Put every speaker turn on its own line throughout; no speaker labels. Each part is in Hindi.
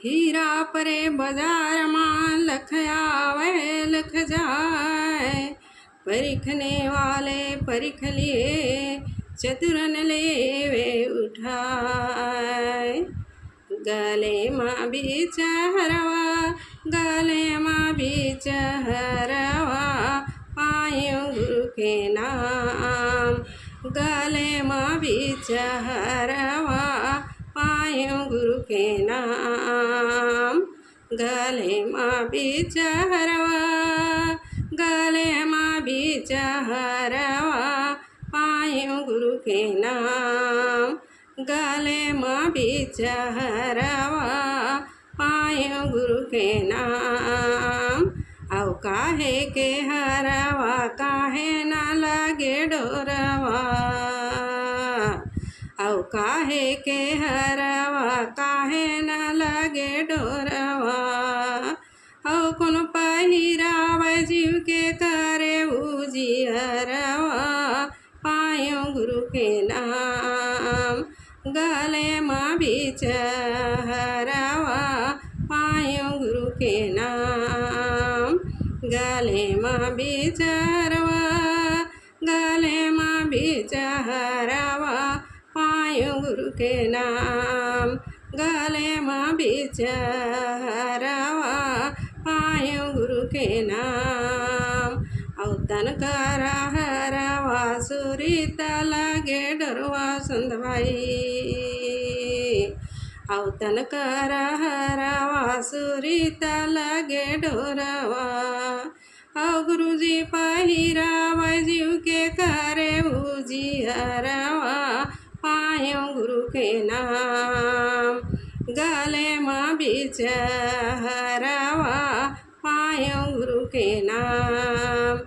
हीरा परे बाजार मां लख आवे लख जाए। परखने वाले परख लिए चतुरन लेवे उठाए। गले माँ बीच हरवा गले माँ बीच हरवा पायो गुरु के नाम। गले माँ बीच हरवा पायो गुरु के नाम। गले माँ बीच हरवा गले माँ बीच हरवा पायो गुरु के नाम। गले माँ बीच हरवा पायो गुरु के नाम। औ काहे के हरवा काहे ना लगे डोरवा। औ काहे के हरवा काहे ना लगे डोरवा। औ कौन पहिराव जीव के करे उजियरवा पायो गुरु के नाम। गले माँ बीच हरवा पायो गुरु के नाम। गले माँ बीच हरवा गले माँ बीच हरवा पायो गुरु के नाम। गले माँ बीच हरवा पायो गुरु के नाम। औ तन कर हरवा सुरीत लगे डरवा संत भाई। औ तन कर हरवा सुरीत लगे डोरवा। औ गुरुजी पहिराव जीव के करे उजियरवा पायो गुरु के नाम। गले माँ बीच हरवा पायो गुरु के नाम।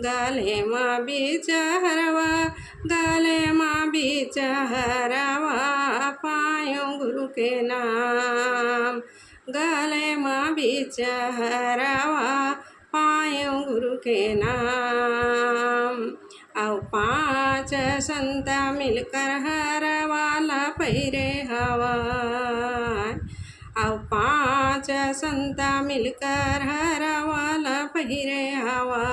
गले माँ बीच हरवा गले माँ बीच हरवा पायो गुरु के नाम। गले माँ बीच हरवा पायो गुरु के नाम। औ पाँच संत मिलकर हरवाला पैरे हवा। औ पाँच संत मिलकर हरवाला पहिरे हवा।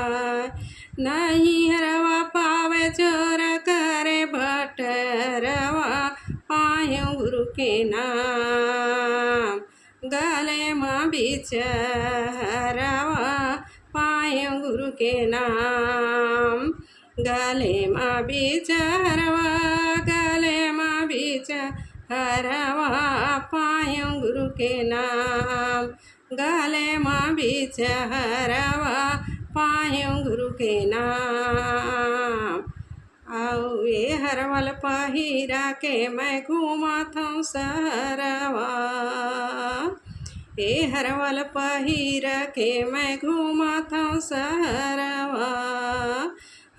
नहीं हरवा पावे चोर करे भटरवा पायो गुरु के नाम। गले माँ बीच हरवा पायो गुरु के नाम। गले माँ बीच हरवा गले माँ बीच हरवा पायो गुरु के नाम। गले माँ बीच हरवा पायो गुरु के नाम। औ ये हरवल पहिरा के मैं घूमत हूँ सहरवा। ये हरवल पहिरा के मैं घूमत हूँ सहरवा।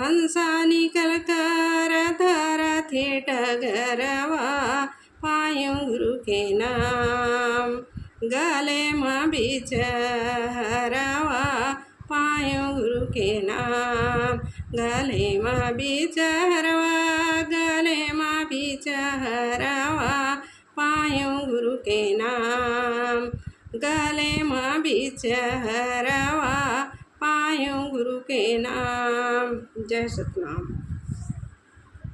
हंसा निकल कर धरती डगरवा पायो गुरु के नाम। गले माँ बीच हरवा पायो गुरु के नाम। गले माँ बीच हरवा गले माँ बीच हरवा पायो गुरु के नाम। गले माँ बीच हरवा पायो गुरु के नाम। जय सतनाम।